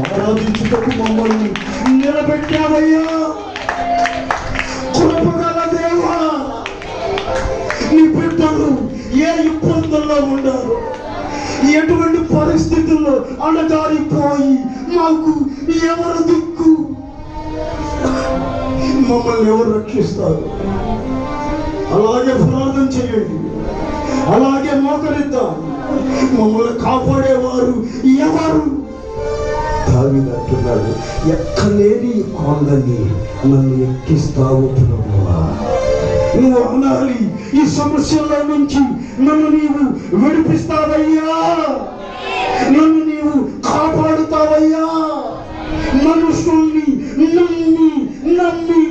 ఆరాధించుటకు మమ్మల్ని నిలబెట్టావయ్యా. కృపగల దేవా, నీ బిడ్డలు ఏ ఇబ్బందుల్లో ఉన్నారు, ఎటువంటి పరిస్థితుల్లో అణగారిపోయి మాకు ఎవరు దిక్కు, మమ్మల్ని ఎవరు రక్షిస్తారు? అలాగే ప్రార్థన చేయండి, అలాగే మోకరిద్దాం. మమ్మల్ని కాపాడేవారు ఎవరు? దావీదు అంటున్నాడు, ఎక్కలేని కొండని నన్ను ఎక్కిస్తావు ప్రభువా. నువ్వు అనాలి, ఈ సమస్యల నుంచి నన్ను నీవు విడిపిస్తావయ్యా, నన్ను నీవు కాపాడుతావయ్యా. మనుషుల్ని నమ్మి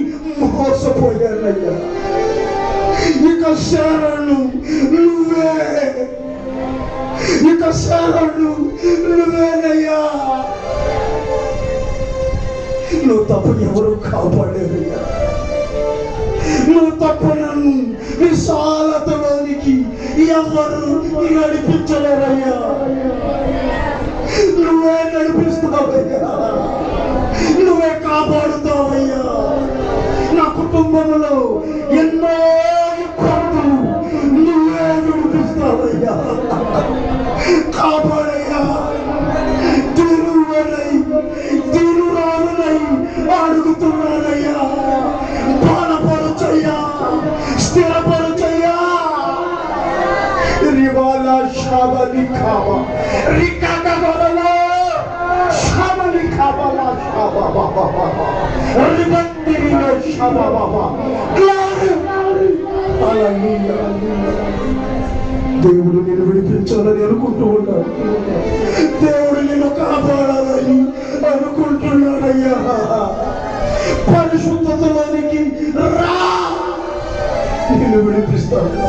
మోసపోయానయ్యా, ఇక శరణు నువ్వే, ఇక శరణు నువ్వేనయ్యా. నువ్వు తప్ప ఎవరు కాపాడేరయ్యా, నువ్వు తప్ప నన్ను విశాలతలోనికి ఎవరు నడిపించలేరయ్యా. నువ్వే నడిపిస్తావయ్యా, నువ్వే కాపాడుతావయ్యా. నా కుటుంబంలో ఎన్నో ఇబ్బందులు నువ్వే నడిపిస్తావయ్యా, కాపాడయ్యా. దీనురాలనై అడుగుతున్నానయ్యా, బలపరచయ్యా, స్థిరపరచయ్యా. రివాల శాబలి ఖావ రికాక బలలో శాబలి ఖాబల శాబబా రిబందిరిలో శాబబా. హల్లెలూయా. దేవుడు నిన్ను విడిపించాలని అనుకుంటూ ఉన్నాడు, దేవుడు నిన్ను కాపాడాలని అనుకుంటున్నాడయ్యా. పరిశుద్ధతలోనికి రా, నిన్ను విడిపిస్తాడు.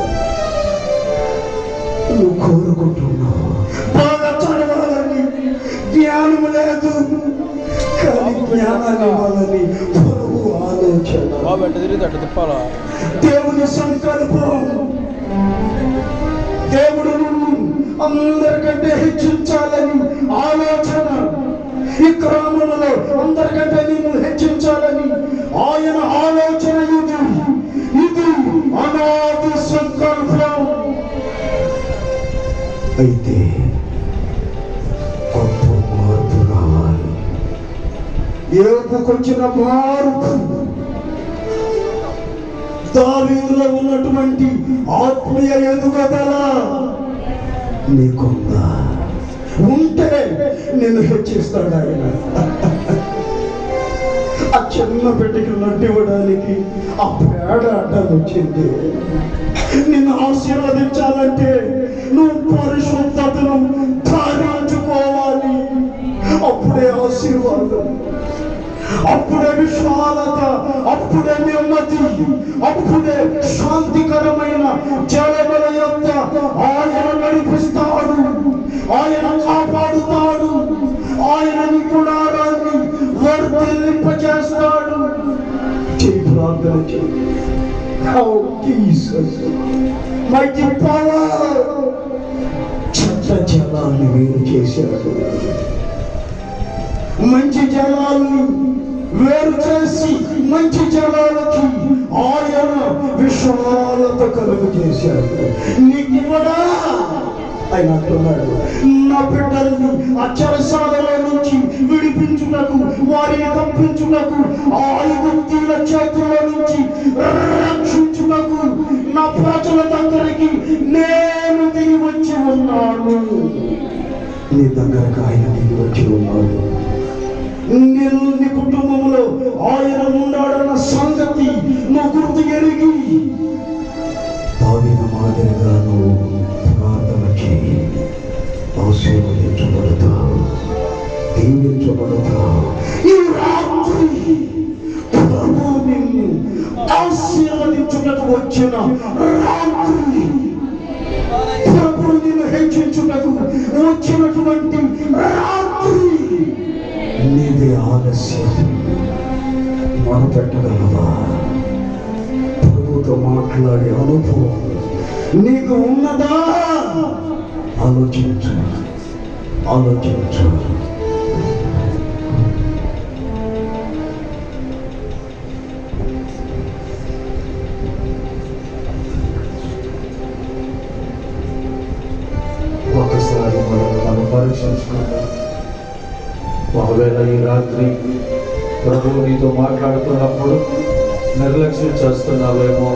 నువ్వు కోరుకుంటున్నావు బాగా చదవాలని, జ్ఞానం లేదు కానీ జ్ఞానాన్ని ఇవ్వాలని ప్రభువు ఆలోచన. దేవుని సంకల్పం, దేవుడు అందరికంటే హెచ్చించాలని ఆలోచన, ఈ గ్రామంలో అందరికంటే నేను హెచ్చించాలని ఆయన ఆలోచన. ఇది అనాది సంకల్పం. అయితే గొప్ప మార్పు రావాలి, ఏపుకొచ్చిన మార్పు. దావీదులో ఉన్నటువంటి ఆత్మీయ ఎదుగుదల నీకుందా? ఉంటే నేను హెచ్చిస్తాడు ఆయన. ఆ చిన్న బిడ్డకి లడ్డు ఇవ్వడానికి ఆ పేడ అడ్డం వచ్చింది. నిన్ను ఆశీర్వదించాలంటే నువ్వు పరిశుద్ధతను ధారించుకోవాలి. అప్పుడే ఆశీర్వాదం, అప్పుడే విశాలత, అప్పుడే నెమ్మది, అప్పుడే శాంతికరమైన జలముల యొక్క ఆయన నడిపిస్తాడు, ఆయన కాపాడుతాడు, ఆయన నీ గుడారాన్ని వర్ధిల్లింపజేస్తాడు. ప్రార్థన చేయి. How Jesus mighty power చెత్త జలాన్ని వేరు చేశాడు, మంచి జలాన్ని వేరు చేసి మంచి జనాలకి ఆయన విశాలత కలుగు చేశాడు. నీకు కూడా ఆయన అంటున్నాడు, నా బిడ్డల్ని అక్షరశాలలో నుంచి విడిపించుటకు, వారిని తప్పించుటకు, ఐగుప్తీయుల చేతుల్లో నుంచి రక్షించుటకు నా ప్రజల దగ్గరికి నేను దిగి వచ్చి ఉన్నాను. నీ దగ్గరకు ఆయన దిగి వచ్చి ఉన్నాడు. నీ కుటుంబంలో ఆయన ఉన్నాడన్న సంగతి నువ్వు గుర్తు ఎరిగి దావీదు మాదిరిగా నువ్వు ప్రార్థన చేయి. ఆశీర్వదించబడతావు, దీవించబడతావు. ఈ రాత్రి ప్రభు నిన్ను ఆశీర్వదించుటకు వచ్చిన రాత్రి, ప్రభు నిన్ను హెచ్చించుటకు వచ్చినటువంటి రాత్రి. నీదే ఆలస్యం మొదపెట్టగలవా? ప్రభుతో మాట్లాడే అనుభవం నీకు ఉన్నదా? ఆలోచించు, ఆలోచించు. ఒకసారి మనం పరీక్షించుకుందాం. ఒకవేళ ఈ రాత్రి ప్రభువు నీతో మాట్లాడుతున్నప్పుడు నిర్లక్ష్యం చేస్తున్నావేమో,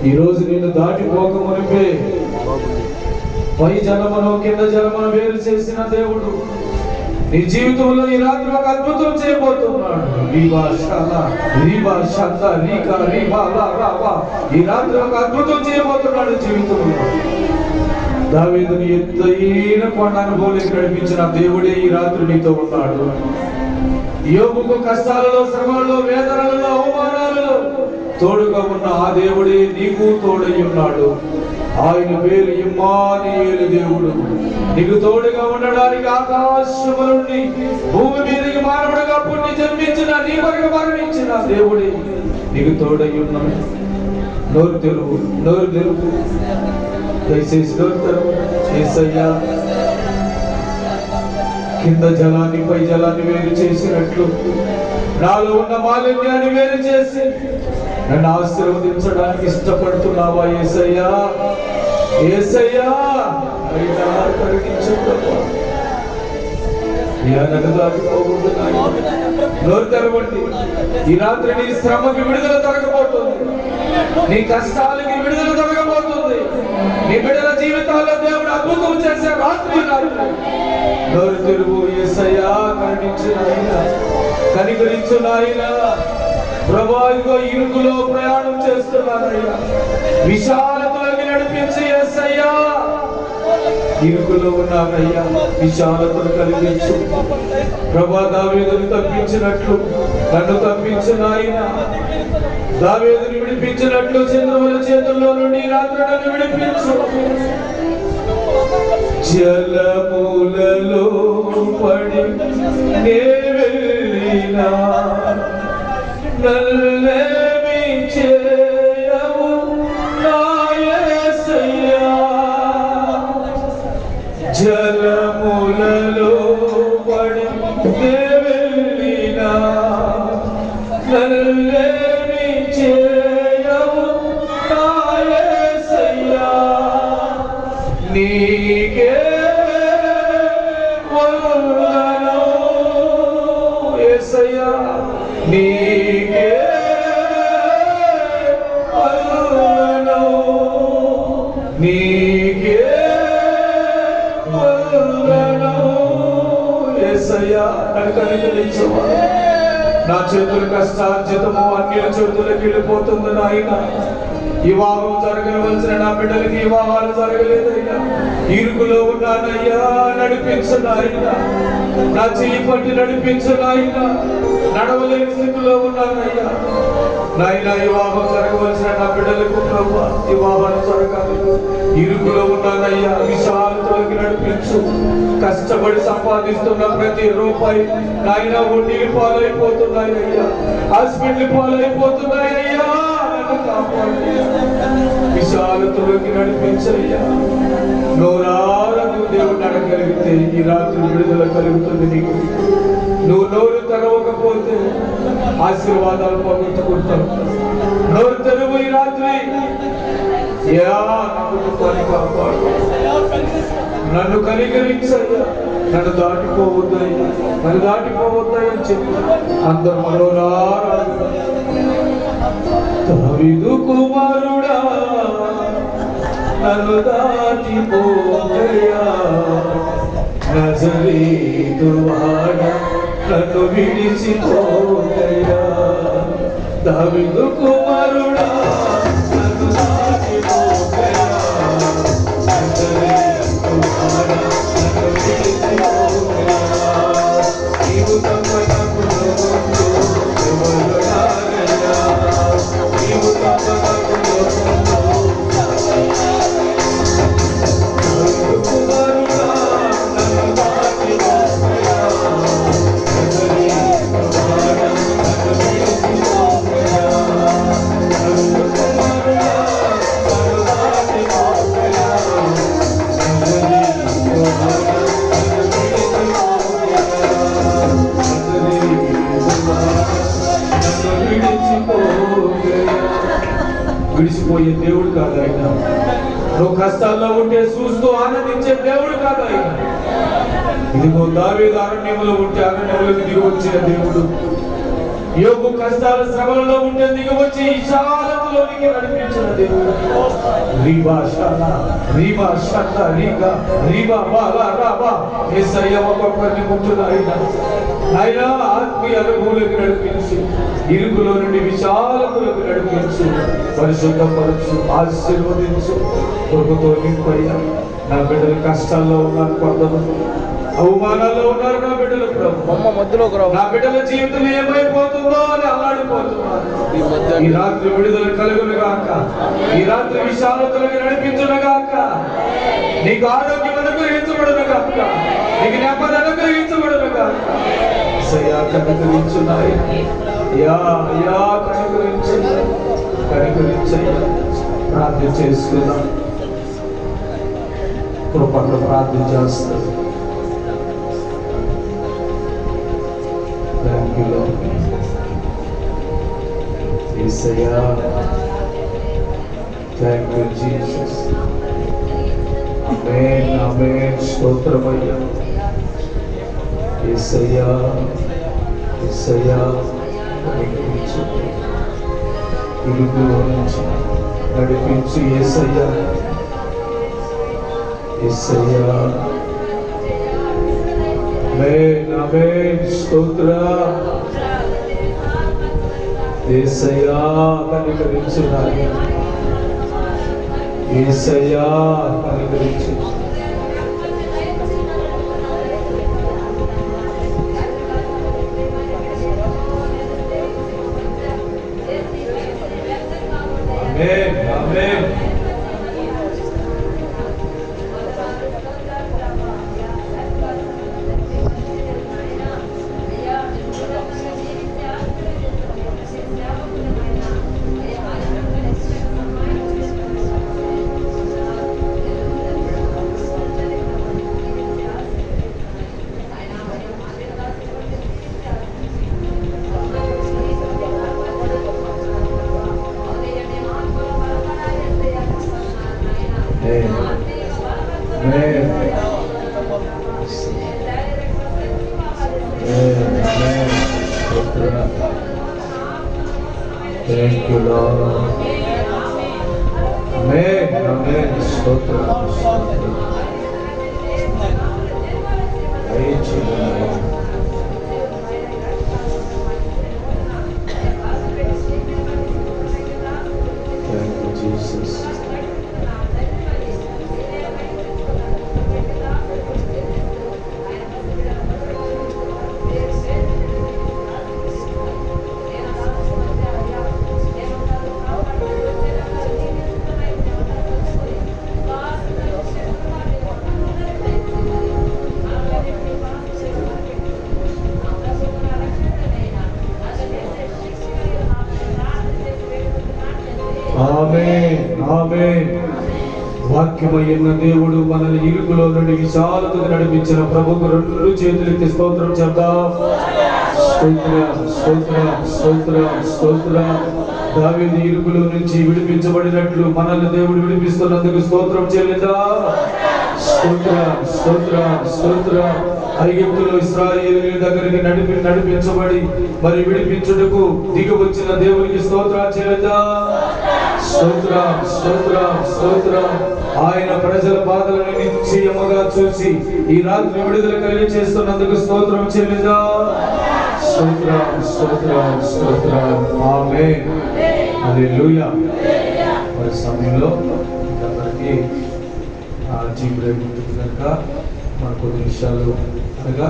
ఈరోజు నిన్ను దాటిపోకమునిపే పై జలమును కింద జలమును వేరు చేసిన దేవుడు నీ జీవితంలో ఈ రాత్రి ఒక అద్భుతం చేయబోతున్నాడు. ఈ రాత్రి ఒక అద్భుతం చేయబోతున్నాడు జీవితంలో. దావీదుని ఎత్తైన కొండ అనుభవానికి నడిపించిన దేవుడే ఈ రాత్రి నీతో ఉన్నాడు. యోబుకు కష్టాలలో, శ్రమలలో, వేదనలలో, అవమానాలలో తోడుగా ఉన్న ఆ దేవుడే నీకు తోడై ఉన్నాడు. ఆయన పేరు ఇమ్మానుయేలు, దేవుడు నీకు తోడుగా ఉండడానికి ఆకాశము నుండి భూమి మీదకి మానవుడుగా పుట్టి జన్మించిన, నీ కొరకు మరణించిన దేవుడే నీకు తోడై ఉన్నాడు. నోరు తెలుగు, నోరు తెలుగు, దయచేసి నోరు తెలుగు. యేసయ్యా, కింద జలాన్ని పై జలాన్ని వేరు చేసినట్లు నాలో ఉన్న మాలిన్యాన్ని వేరు చేసి నన్ను ఆశీర్వదించడానికి ఇష్టపడుతున్నావా యేసయ్యా? యేసయ్యా, అయినా కలిగించు. నోరు తెరవండి. ఈ రాత్రి నీ శ్రమకి విడుదల దొరకబోతుంది, నీ కష్టాలకి విడుదల దొరకబోతుంది. నీ బిడ్డల జీవితాల్లో దేవుడు అద్భుతం చేసే రాత్రి. నోరు తెరువు. యేసయ్యా, కరుణించు నాయన, కనికరించు నాయన. ప్రభువా, ఇదిగో ఇరుకులో ప్రయాణం చేస్తున్నానయ్యా, విశాలతలోకి నడిపించి యేసయ్యా. ఇరుకులో ఉన్నానయ్యా, విశాలతను కలిగించు. ప్రభువా, దావీదుని తప్పించినట్లు నన్ను తప్పించు నాయన. దావీదుని విడిపించినట్లు చంద్రుల చేతుల్లో నుండి రాత్రి నన్ను విడిపించు. జలములలో పడి నే వెళ్ళినా నన్నేమి చేయవు నా యేసయ్యా. జలములలో పడి నే వెళ్ళినా నన్నేమి చేయవు నా యేసయ్యా. నీకే వందనం యేసయ్యా, నీకే వందనం, నీకే వందనం యేసయ్యా. నన్ను కనికరించవా. నా చేతుల కష్టార్జితము అన్యుల చేతులకు వెళ్ళిపోతుంది నాయన. వివాహం జరగవలసిన నా బిడ్డలకి వివాహాలు జరగలేదయ్యా. ఇరుకులో ఉన్నానయ్యా, నడిపించు నాయన. నా చెయ్యి పట్టి నడిపించు నాయన. నడవలేని స్థితిలో ఉన్నానయ్యా నాయన. వివాహం జరగవలసిన నా బిడ్డలకు ప్రభువా వివాహాలు జరగాలి. ఇరుకులో ఉన్నానయ్యా, విశాలతలోకి నడిపించు. కష్టపడి సంపాదిస్తున్న ప్రతి రూపాయి నాయన వడ్డీలు పాలైపోతున్నాయ్యా, హాస్పిటల్ పాలైపోతున్నాయ్యా. విశాలతలోకి నడిపించయ్యా. నోరారకు దేవుడు నడగలిగితే ఈ రాత్రి విడుదల కలుగుతుంది నీకు. నువ్వు నోరు తెరవకపోతే ఆశీర్వాదాలు పోగొట్టుకుంటావు. నోరు తెరువు ఈ రాత్రి. నన్ను కనికరించయ్యా, నన్ను దాటిపోవద్దయ్యా, నన్ను దాటిపోవద్దయ్యని చెప్పి అందరూ దావీదు కుమారుడా నన్ను దాటిపోవయ్యా, నజరేతు వాడా నన్ను విడిచిపోవయ్యా. దావీదు కుమారుడా నన్ను దాటిపోవయ్యా, నజరేతు వాడా నన్ను విడిచిపోవయ్యా. నీవు తప్ప నాకు లోకంలో ఎవరు రారయ్యా, నీవు తప్ప నాకు లోకంలో. దావీదు కుమారుడా నన్ను దాటిపోవయ్యా, నజరేతు వాడా నన్ను విడిచిపోవయ్యా. దావీదు కుమారుడా నన్ను దాటిపోవయ్యా, నజరేతు వాడా నన్ను విడిచిపోవయ్యా, నజరేతు వాడా నన్ను విడిచిపోవయ్యా. విడిచిపోయే దేవుడు కాదు ఆయన. నువ్వు కష్టాల్లో ఉంటే చూస్తూ ఆనందించే దేవుడు కాదు ఆయన. ఇదిగో దావీదు అరణ్యంలో ఉంటే అరణ్యంలోకి దిగి వచ్చిన దేవుడు. యోబు కష్టాల శ్రమలలో ఉంటే దిగి వచ్చి విశాలతలోనికి నడిపించిన దేవుడు. రీబా షాలా రీబా షాలా రీగా రీబా బాలా రాబా యేసయ్య ఒక్కొక్కరిని ముట్టునాయన. ఆయన ఆత్మీయ అనుభూతికి నడిపించి ఇరుకులో నుండి విశాలతలోకి నడిపించు, పరిశుద్ధపరచు, ఆశీర్వదించు. కృపతో నింపయ్యా. నా బిడ్డలు కష్టాల్లో ఉన్నారు, కొంతమంది అవమానాల్లో ఉన్నారు. నా బిడ్డలు నా బిడ్డల జీవితం ఏమైపోతుందో అని అల్లాడిపోతున్నారు. ఈ రాత్రి విడుదల కలుగును గాక, ఈ రాత్రి విశాలతలోకి నడిపించును గాక, నీకు ఆరోగ్యం అనుగ్రహించబడును గాక, నీకు నెమ్మది అనుగ్రహించబడును గాక. కనికరించున్నాయి యా యా కనికరించయ్యా. ప్రార్థన చేసుకుందాం. కృపను ప్రార్థన చేస్తాం. Thank you Lord. యేసయ్యా, థ్యాంక్ యూ జీసస్. ఆమేన్ ఆమేన్. స్తోత్రమయ్యా. యేసయ్యా యేసయ్యా కనికరించు, ఇరుకులో నుంచి నడిపించు. యేసయ్యా యేసయ్యా. ఆమేన్ ఆమేన్. స్తోత్రం. యేసయ్యా కనికరించు నాయనా, యేసయ్యా కనికరించు. ఆమేన్ ఆమేన్. Thank you, Lord. Amen. Amen. Stotram. Thank you, Lord. Thank you, Jesus. Amen. Amen. వాక్యమైన దేవుడు మనల్ని ఇరుకులో నుండి విశాలతకు నడిపించిన ప్రభుకు 2 చేతులెత్తి స్తోత్రం చెప్దాం. స్తోత్రం స్తోత్రం స్తోత్రం స్తోత్రం. దావీదు ఇరుకులో నుంచి విడిపించబడినట్లు మనల్ని దేవుడు విడిపిస్తున్నందుకు స్తోత్రం చెల్లిద్దాం. స్తోత్రం స్తోత్రం స్తోత్రం. ఐగుప్తులో ఇశ్రాయేలీయుల దగ్గరికి నడిపించబడి మరి విడిపించుటకు దిగి వచ్చిన దేవునికి స్తోత్రాలు చెల్లిద్దాం. స్తోత్రం స్తోత్రం స్తోత్రం. ఆయన ప్రజల బాధలను నిశ్చయముగా చూసి ఈ రాత్రి విడుదల కలిగి చేస్తున్నందుకు స్తోత్రం చెల్లిద్దాం. స్తోత్రం స్తోత్రం స్తోత్రం. ఆమేన్ హల్లెలూయా. మరి సమయంలో అందరికీ జీవితం ఉంటుంది కనుక మన కొన్ని విషయాలు అనగా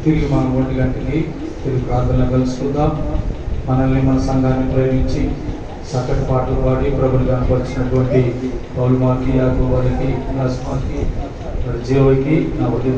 తిరిగి మన 1 గంటకి తిరిగి ప్రార్థనలో కలుసుకుందాం. మనల్ని మన సంఘాన్ని ప్రేమించి చక్కటి పాటలు పాడి ప్రభుని కనపరిచినటువంటి పౌలు మాకి, యాకోబుకి, రాస్మాకి, జీవకి నా